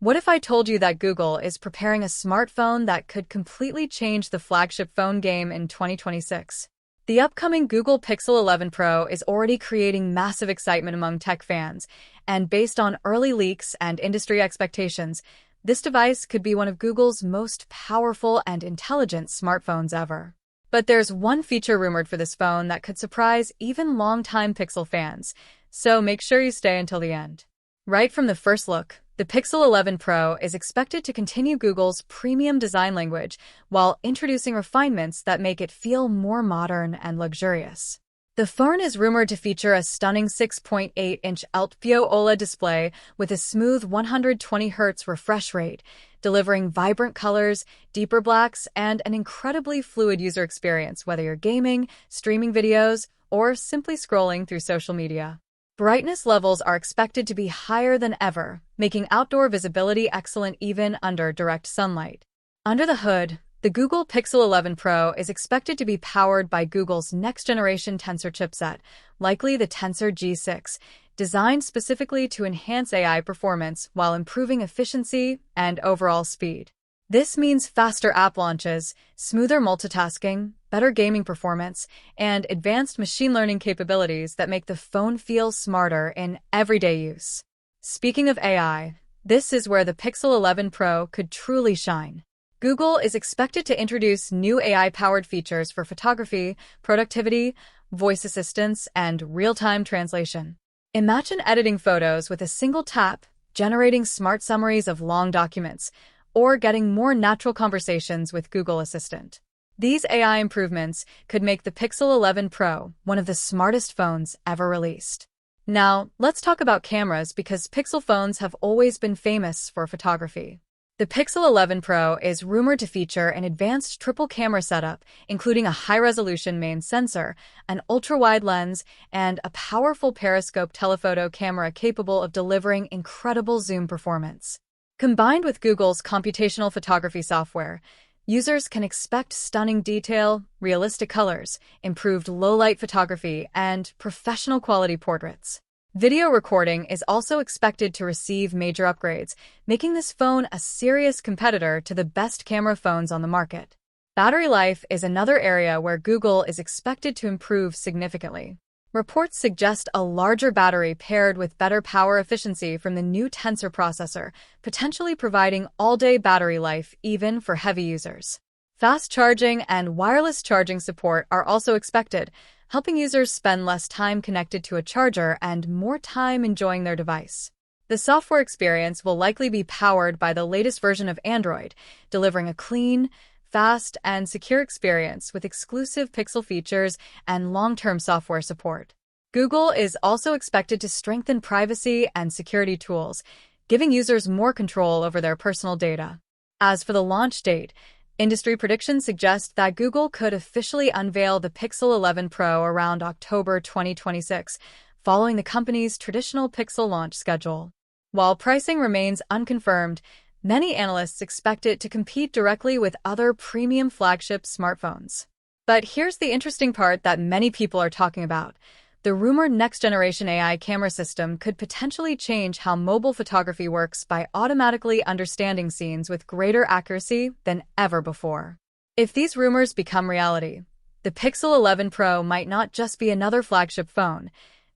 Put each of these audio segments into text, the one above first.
What if I told you that Google is preparing a smartphone that could completely change the flagship phone game in 2026? The upcoming Google Pixel 11 Pro is already creating massive excitement among tech fans, and based on early leaks and industry expectations, this device could be one of Google's most powerful and intelligent smartphones ever. But there's one feature rumored for this phone that could surprise even longtime Pixel fans, so make sure you stay until the end. Right from the first look, the Pixel 11 Pro is expected to continue Google's premium design language while introducing refinements that make it feel more modern and luxurious. The phone is rumored to feature a stunning 6.8-inch LTPO OLED display with a smooth 120Hz refresh rate, delivering vibrant colors, deeper blacks, and an incredibly fluid user experience whether you're gaming, streaming videos, or simply scrolling through social media. Brightness levels are expected to be higher than ever, making outdoor visibility excellent even under direct sunlight. Under the hood, the Google Pixel 11 Pro is expected to be powered by Google's next-generation Tensor chipset, likely the Tensor G6, designed specifically to enhance AI performance while improving efficiency and overall speed. This means faster app launches, smoother multitasking, better gaming performance, and advanced machine learning capabilities that make the phone feel smarter in everyday use. Speaking of AI, this is where the Pixel 11 Pro could truly shine. Google is expected to introduce new AI-powered features for photography, productivity, voice assistance, and real-time translation. Imagine editing photos with a single tap, generating smart summaries of long documents, or getting more natural conversations with Google Assistant. These AI improvements could make the Pixel 11 Pro one of the smartest phones ever released. Now, let's talk about cameras because Pixel phones have always been famous for photography. The Pixel 11 Pro is rumored to feature an advanced triple camera setup, including a high-resolution main sensor, an ultra-wide lens, and a powerful periscope telephoto camera capable of delivering incredible zoom performance. Combined with Google's computational photography software, users can expect stunning detail, realistic colors, improved low-light photography, and professional-quality portraits. Video recording is also expected to receive major upgrades, making this phone a serious competitor to the best camera phones on the market. Battery life is another area where Google is expected to improve significantly. Reports suggest a larger battery paired with better power efficiency from the new Tensor processor, potentially providing all-day battery life even for heavy users. Fast charging and wireless charging support are also expected, helping users spend less time connected to a charger and more time enjoying their device. The software experience will likely be powered by the latest version of Android, delivering a clean, fast, and secure experience with exclusive Pixel features and long-term software support. Google is also expected to strengthen privacy and security tools, giving users more control over their personal data. As for the launch date, industry predictions suggest that Google could officially unveil the Pixel 11 Pro around October 2026, following the company's traditional Pixel launch schedule. While pricing remains unconfirmed, many analysts expect it to compete directly with other premium flagship smartphones. But here's the interesting part that many people are talking about. The rumored next-generation AI camera system could potentially change how mobile photography works by automatically understanding scenes with greater accuracy than ever before. If these rumors become reality, the Pixel 11 Pro might not just be another flagship phone.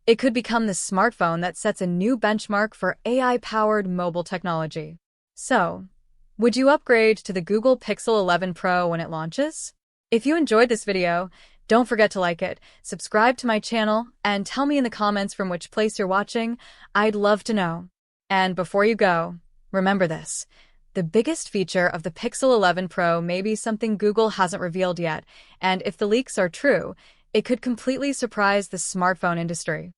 It could become the smartphone that sets a new benchmark for AI-powered mobile technology. So, would you upgrade to the Google Pixel 11 Pro when it launches? If you enjoyed this video, don't forget to like it, subscribe to my channel, and tell me in the comments from which place you're watching. I'd love to know. And before you go, remember this. The biggest feature of the Pixel 11 Pro may be something Google hasn't revealed yet, and if the leaks are true, it could completely surprise the smartphone industry.